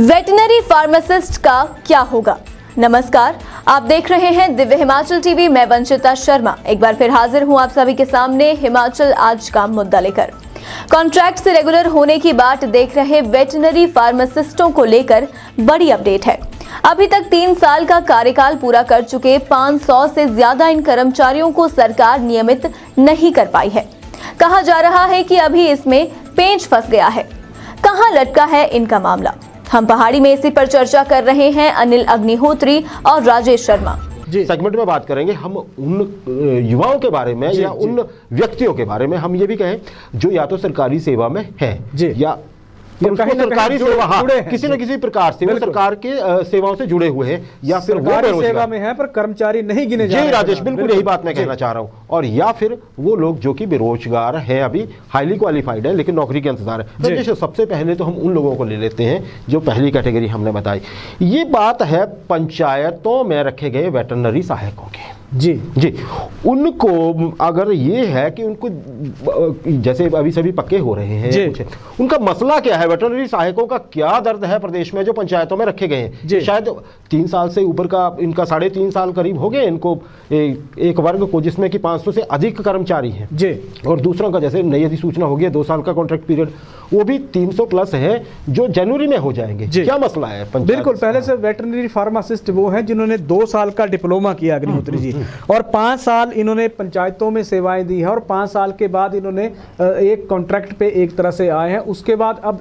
Veterinary pharmacist का क्या होगा। नमस्कार, आप देख रहे हैं दिव्य हिमाचल टीवी। मैं वंशिता शर्मा एक बार फिर हाजिर हूं आप सभी के सामने हिमाचल आज का मुद्दा लेकर। कॉन्ट्रैक्ट से रेगुलर होने की बात देख रहे वेटनरी फार्मासिस्टों को लेकर बड़ी अपडेट है। अभी तक 3 साल का कार्यकाल पूरा कर चुके 500 से ज्यादा इन कर्मचारियों को सरकार नियमित नहीं कर पाई है। कहा जा रहा है कि अभी इसमें पेंच फंस गया है। कहां लटका है इनका मामला, हम पहाड़ी में इसी पर चर्चा कर रहे हैं अनिल अग्निहोत्री और राजेश शर्मा। जी, सेगमेंट में बात करेंगे हम उन युवाओं के बारे में या उन व्यक्तियों के बारे में, हम ये भी कहें जो या तो सरकारी सेवा में है या सरकारी सेवा किसी न किसी प्रकार से वो सरकार के सेवाओं से जुड़े हुए हैं या फिर वो सेवा में है पर कर्मचारी नहीं गिने जा रहे। जी राजेश, बिल्कुल यही बात मैं कहना चाह रहा हूं। और या फिर वो लोग जो कि बेरोजगार है, अभी हाईली क्वालिफाइड है लेकिन नौकरी के इंतजार है। राजेश, सबसे पहले तो हम उन लोगों को ले लेते हैं जो पहली कैटेगरी हमने बताई। ये बात है पंचायतों में रखे गए वेटरनरी सहायकों के। जी जी, उनको अगर ये है कि उनको जैसे अभी सभी पक्के हो रहे हैं कुछ, उनका मसला क्या है, वेटरनरी सहायकों का क्या दर्द है प्रदेश में जो पंचायतों में रखे गए हैं। शायद 3 साल से ऊपर का, इनका 3.5 साल करीब हो गए इनको, एक वर्ग को जिसमें कि 500 से अधिक कर्मचारी हैं जी, और दूसरों का जैसे नई अधिसूचना होगी 2 साल का कॉन्ट्रैक्ट पीरियड, वो भी 300 प्लस है जो जनवरी में हो जाएंगे। क्या मसला है? बिल्कुल, पहले से वेटरनरी फार्मासिस्ट वो हैं जिन्होंने 2 साल का डिप्लोमा किया अग्निहोत्री जी, और 5 साल इन्होंने पंचायतों में सेवाएं दी है, और 5 साल के बाद इन्होंने एक कॉन्ट्रैक्ट पे एक तरह से आए हैं। उसके बाद अब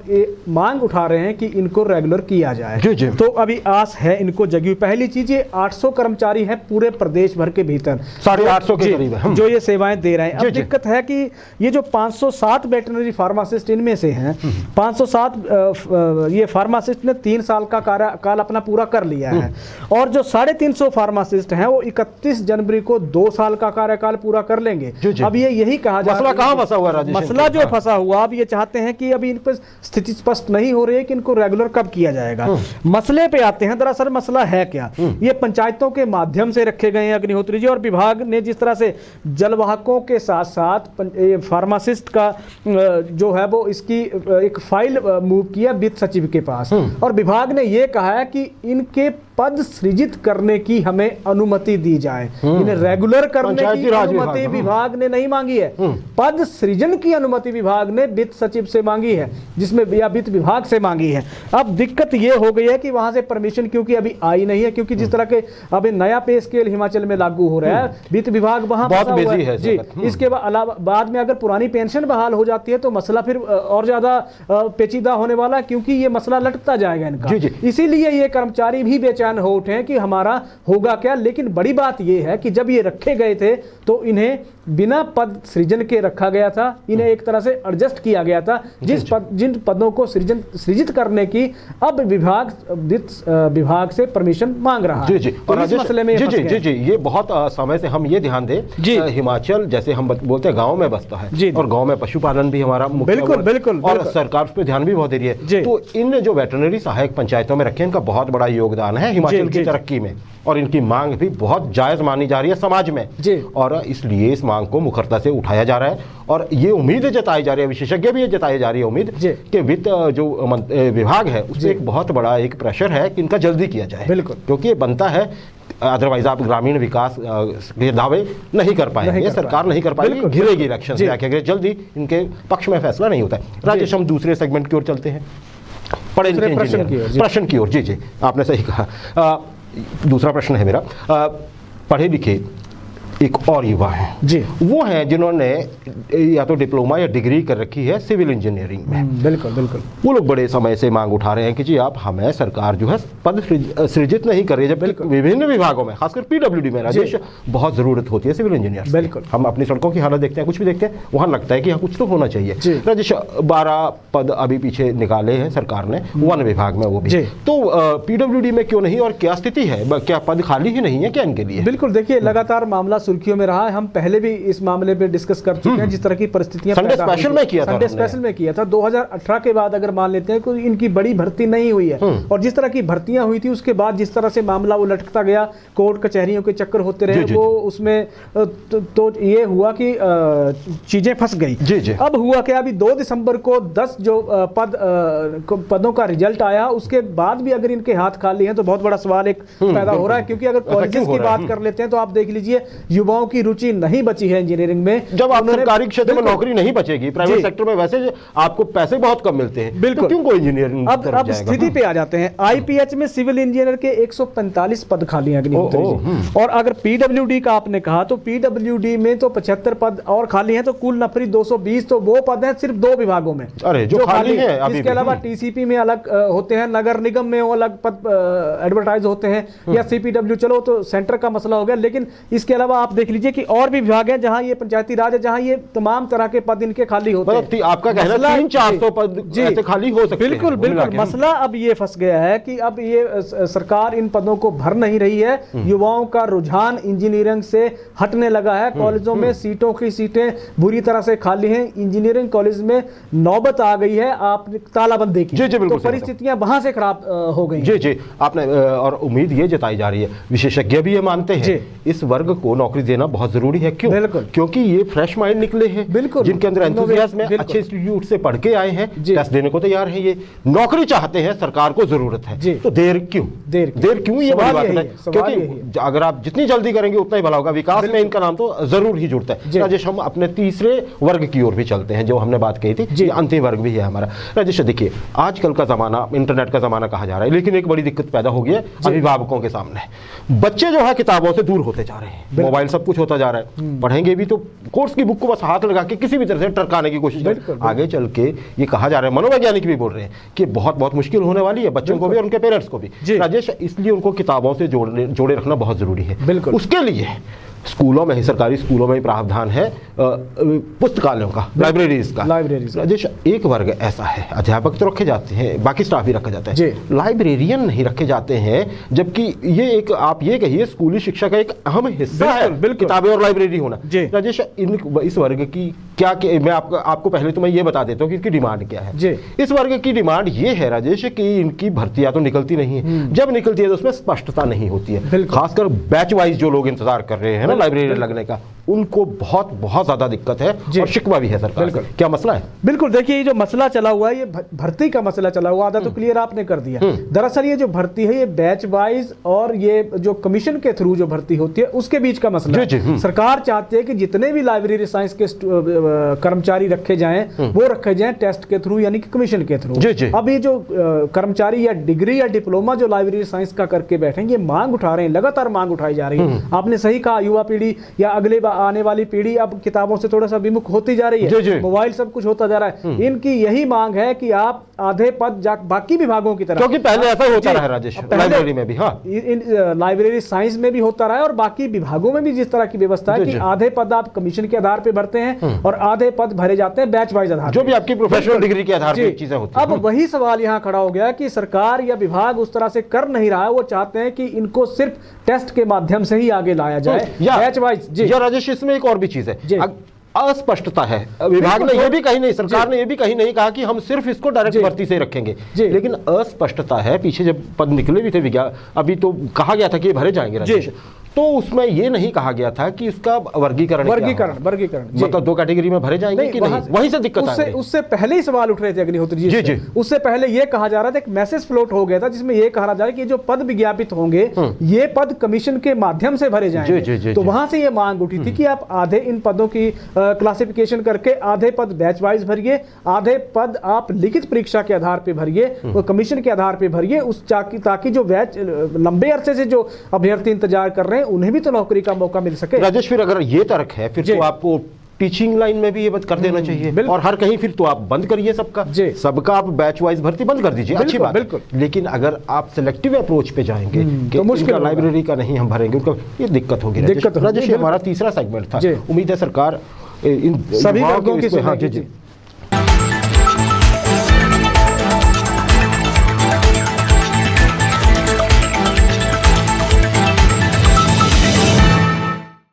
मांग उठा रहे हैं कि इनको रेगुलर किया जाए। तो अभी आस है इनको जगी। पहली चीज, ये 800 कर्मचारी हैं पूरे प्रदेश भर के भीतर, 850 के करीब है जो ये सेवाएं दे रहे हैं। अब दिक्कत है कि ये जो 507 वेटरनरी फार्मासिस्ट इनमें से हैं, 507 ये फार्मासिस्ट ने 3 साल का कार्यकाल अपना पूरा कर लिया है, और जो 350 फार्मासिस्ट हैं वो 31 जनवरी को 2 साल का कार्यकाल पूरा कर लेंगे। अब ये यही कहा जा रहा है, कहां फंसा हुआ राजेश? मसला जो फंसा हुआ, अब ये चाहते हैं कि अभी इन पर स्थिति स्पष्ट नहीं हो रही है कि इनको रेगुलर कब किया जाएगा। मसले पे आते हैं। दरअसल मसला है क्या, ये पंचायतों के माध्यम से रखे गए हैं अग्निहोत्री जी, और विभाग ने जिस तरह से जलवाहकों के साथ साथ फार्मासिस्ट का जो है वो इसकी एक फाइल मूव किया वित्त सचिव के पास, और विभाग ने यह कहा है कि इनके पद सृजित करने की हमें अनुमति दी जाए। इन्हें रेगुलर करने की अनुमति विभाग ने नहीं मांगी है, पद सृजन की अनुमति विभाग ने वित्त सचिव से मांगी है, जिसमें या वित्त विभाग से मांगी है। अब दिक्कत ये हो गई है कि वहां से परमिशन क्योंकि अभी आई नहीं है, क्योंकि जिस तरह के अभी नया पे स्केल हिमाचल में लागू हो रहा है, वित्त विभाग वहां बहुत बिजी है जी। इसके बाद में अगर पुरानी पेंशन बहाल हो जाती है तो मसला फिर और ज्यादा पेचीदा होने वाला है, क्योंकि ये मसला लटकता जाएगा इनका। इसीलिए ये कर्मचारी भी बेचैन हो उठे हैं कि हमारा होगा क्या। लेकिन बड़ी बात यह है कि जब ये रखे गए थे तो इन्हें बिना पद सृजन के रखा गया था, इन्हें एक तरह से एडजस्ट किया गया था। जिन पदों को सृजित करने की अब विभाग से परमिशन मांग रहा है। और इस मसले में ये बहुत समय से हम ये ध्यान दें, हिमाचल जैसे हम बोलते हैं गांव में बसता है, और गांव में पशुपालन भी हमारा बिल्कुल और सरकार उस पर ध्यान भी बहुत दे रही है। तो इन जो वेटरनरी सहायक पंचायतों में रखे, इनका बहुत बड़ा योगदान है हिमाचल की तरक्की में, और इनकी मांग भी बहुत जायज मानी जा रही है समाज में, और इसलिए इस मांग को मुखरता से उठाया जा रहा है। और ये उम्मीद जताई जा रही है, विशेषज्ञ भी ये जताई जा रही है उम्मीद कि वित्त जो विभाग है उससे एक बहुत बड़ा एक प्रेशर है कि इनका जल्दी किया जाए, क्योंकि ये बनता है, अदरवाइज आप ग्रामीण विकास के दावे नहीं कर पाएंगे, सरकार नहीं कर पाएगी, घिरेगी इलेक्शन से आके, जल्दी इनके पक्ष में फैसला नहीं होता है। राजेश, हम दूसरे सेगमेंट की ओर चलते हैं, पढ़े लिखे प्रश्न की ओर। जी, आपने सही कहा। दूसरा प्रश्न है मेरा, पढ़े लिखे एक और युवा है जी, वो है जिन्होंने या तो डिप्लोमा या डिग्री कर रखी है सिविल इंजीनियरिंग में। बिल्कुल। वो लोग बड़े समय से मांग उठा रहे हैं कि जी आप हमें सरकार जो है पद सृजित नहीं कर रही है, जबकि विभिन्न विभागों में खासकर पीडब्ल्यूडी में राजेश बहुत जरूरत होती है सिविल इंजीनियर। बिल्कुल, हम अपनी सड़कों की हालत देखते हैं, कुछ भी देखते हैं, वहां लगता है कि यहाँ कुछ तो होना चाहिए। राजेश, 12 पद अभी पीछे निकाले हैं सरकार ने वन विभाग में, वो भी तो पीडब्ल्यूडी में क्यों नहीं, और क्या स्थिति है, क्या पद खाली ही नहीं है क्या इनके लिए? बिल्कुल, देखिए लगातार मामला सुर्खियों में रहा है। हम पहले भी इस मामले पे डिस्कस कर चुके हैं, जिस तरह की परिस्थितियां संडे स्पेशल में किया था, संडे स्पेशल में किया था। 2018 के बाद अगर मान लेते हैं कि इनकी बड़ी भर्ती नहीं हुई है, और जिस तरह की भर्तियां हुई थी उसके बाद जिस तरह से मामला वो लटकता गया, कोर्ट कचहरियों के चक्कर होते रहे, वो उसमें तो ये हुआ कि चीजें फंस गई। अब हुआ क्या, अभी 2 दिसंबर को 10 जो पदों का रिजल्ट आया, उसके बाद भी अगर इनके हाथ खाली हैं तो बहुत बड़ा सवाल एक पैदा हो रहा है। क्योंकि अगर कॉलेजेस की बात कर लेते हैं तो आप देख लीजिए, युवाओं की रुचि नहीं बची है इंजीनियरिंग में। जब आप सरकारी क्षेत्र में नौकरी नहीं बचेगी, प्राइवेट सेक्टर में वैसे आपको पैसे बहुत कम मिलते हैं, बिल्कुल, तो क्यों कोई इंजीनियरिंग? अब स्थिति पे आ जाते हैं। आईपीएच में सिविल इंजीनियर के 145 पद खाली हैं अग्निहोत्री जी। और अगर पीडब्ल्यूडी का आपने कहा तो पीडब्ल्यूडी में तो 75 पद और खाली हैं, तो कुल नफरी 220, तो वो पद हैं सिर्फ 2 विभागों में जो खाली है। इसके अलावा टीसीपी में अलग होते हैं, नगर निगम में वो अलग पद एडवर्टाइज होते हैं, या सीपीडब्ल्यू, चलो तो सेंटर का मसला हो गया। लेकिन इसके अलावा आप देख लीजिए कि और भी विभाग हैं जहां ये पंचायती राज है, जहां ये तमाम तरह के पद इनके खाली होते हैं। आपका कहना 300-400 पद ऐसे खाली हो सकते हैं। बिल्कुल बिल्कुल। मसला अब ये फंस गया है कि अब ये सरकार इन पदों को भर नहीं रही है। युवाओं का रुझान इंजीनियरिंग से हटने लगा है। कॉलेजों में सीटों की सीटें बुरी तरह से खाली हैं। इंजीनियरिंग कॉलेज में नौबत आ गई है आप तालाबंदी की, तो परिस्थितियां वहां से खराब हो गई। जी आपने, और उम्मीद ये जताई जा रही है, विशेषज्ञ भी ये मानते हैं, इस वर्ग को नौकरी देना बहुत जरूरी है। क्यों? क्योंकि ये फ्रेश माइंड निकले हैं, जिनके अंदर एंथुसियाज्म है, अच्छे इंस्टीट्यूट से पढ़ के आए हैं, टेस्ट देने को तैयार है, ये नौकरी चाहते हैं, सरकार को जरूरत है, तो देर क्यों? ये बड़ी बात है। क्योंकि अगर आप जितनी जल्दी करेंगे उतना ही भला होगा। विकास में इनका नाम तो जरूर ही जुड़ता है। राजेश, हम अपने तीसरे वर्ग की ओर भी चलते हैं, जो हमने बात कही थी, अंतिम वर्ग भी है हमारा। राजेश देखिए, आजकल का जमाना इंटरनेट का जमाना कहा जा रहा है, लेकिन एक बड़ी दिक्कत पैदा हो गई है अभिभावकों के सामने। बच्चे जो है किताबों से दूर होते जा रहे हैं, मोबाइल सब कुछ होता जा रहा है, पढ़ेंगे भी तो कोर्स की बुक को बस हाथ लगा के किसी भी तरह से टरकाने की कोशिश करें। आगे चल के ये कहा जा रहा है, मनोवैज्ञानिक भी बोल रहे हैं कि बहुत मुश्किल होने वाली है बच्चों को भी और उनके पेरेंट्स को भी। राजेश, इसलिए उनको किताबों से जोड़े रखना बहुत जरूरी है। उसके लिए स्कूलों में ही, सरकारी स्कूलों में ही प्रावधान है पुस्तकालयों का, लाइब्रेरीज का। राजेश, एक वर्ग ऐसा है, अध्यापक तो रखे जाते हैं, बाकी स्टाफ भी रखा जाता है, लाइब्रेरियन नहीं रखे जाते हैं, जबकि ये एक, आप ये कहिए, स्कूली शिक्षा का एक अहम हिस्सा है किताबें और लाइब्रेरी होना। राजेश, इस वर्ग की क्या, मैं आपको पहले तो मैं ये बता देता हूँ कि इसकी डिमांड क्या है। इस वर्ग की डिमांड ये है राजेश कि इनकी भर्तियां तो निकलती नहीं है, जब निकलती है तो उसमें स्पष्टता नहीं होती है। खासकर बैच वाइज जो लोग इंतजार कर रहे हैं ना लाइब्रेरी लगने का, उनको बहुत ज्यादा दिक्कत है और शिकवा भी है सरकार से। क्या मसला है? बिल्कुल, देखिए ये जो मसला चला हुआ है, ये भर्ती का मसला चला हुआ, आधा तो क्लियर आपने कर दिया। दरअसल ये जो भर्ती है, ये बैच वाइज और ये जो कमीशन के थ्रू जो भर्ती होती है उसके बीच का मसला है। सरकार चाहती है कि जितने भी लाइब्रेरी साइंस के कर्मचारी रखे जाएं, वो रखे जाएं टेस्ट के थ्रू, यानी कि कमीशन के थ्रू। अब ये जो कर्मचारी या डिग्री या डिप्लोमा जो लाइब्रेरी साइंस का करके बैठेंगे, मांग उठा रहे हैं, लगातार मांग उठाई जा रही है। आपने सही कहा, युवा पीढ़ी या अगले आने वाली पीढ़ी अब किताबों से थोड़ा सा विमुख होती जा रही है, मोबाइल सब कुछ होता जा रहा है। इनकी यही मांग है कि आप आधे पद बाकी विभागों की तरह, क्योंकि पहले ऐसा होता रहा राजेश, लाइब्रेरी में भी, लाइब्रेरी साइंस में भी होता रहा है और बाकी विभागों में भी जिस तरह की व्यवस्था है कि आधे पद आप कमीशन के आधार पर भरते हैं और आधे पद भरे जाते हैं बैच वाइज आधार, जो भी आपकी प्रोफेशनल डिग्री के आधार पर चीजें होती हैं। अब वही सवाल यहाँ खड़ा हो गया कि सरकार या विभाग उस तरह से कर नहीं रहा है। वो चाहते हैं कि इनको सिर्फ टेस्ट के माध्यम से ही आगे लाया जाए बैच वाइज। राजेश, इसमें एक और भी चीज है, अस्पष्टता है। विभाग ने यह भी कही नहीं, सरकार ने यह भी कही नहीं कहा कि हम सिर्फ इसको डायरेक्ट भर्ती से रखेंगे, लेकिन अस्पष्टता है। पीछे जब पद निकले भी थे, अभी तो कहा गया था कि ये भरे जाएंगे राजेश, तो उसमें यह नहीं कहा गया था कि इसका वर्गीकरण मतलब 2 कैटेगरी में भरे जाएंगे कि नहीं, वहीं से दिक्कत आ गई। उससे पहले ही सवाल उठ रहे थे अग्निहोत्री जी। उससे पहले यह कहा जा रहा था, एक मैसेज फ्लोट हो गया था जिसमें यह कहा जा रहा है कि जो पद विज्ञापित होंगे ये पद कमीशन के माध्यम से भरे जाएंगे। तो वहां से यह मांग उठी थी कि आप आधे इन पदों की क्लासिफिकेशन करके आधे पद बैच वाइज भरिए, आधे पद आप लिखित परीक्षा के आधार पर भरिए, कमीशन के आधार पर भरिए, ताकि जो बैच लंबे अरसे से जो अभ्यर्थी इंतजार कर रहे हैं उन्हें भी तो नौकरी का मौका मिल सके। राजेश, फिर अगर ये तर्क है, फिर तो आपको टीचिंग लाइन में भी ये बंद कर देना चाहिए, और हर कहीं फिर तो आप बंद करिए सबका आप बैच वाइज भर्ती बंद कर दीजिए, अच्छी बात। बिल्कुल, लेकिन अगर आप सिलेक्टिव अप्रोच पे जाएंगे तो मुश्किल, लाइब्रेरी का नहीं हम भरेंगे, उनका ये दिक्कत होगी। राजेश, हमारा तीसरा सेगमेंट था, उम्मीद है सरकार इन सभी वर्गों की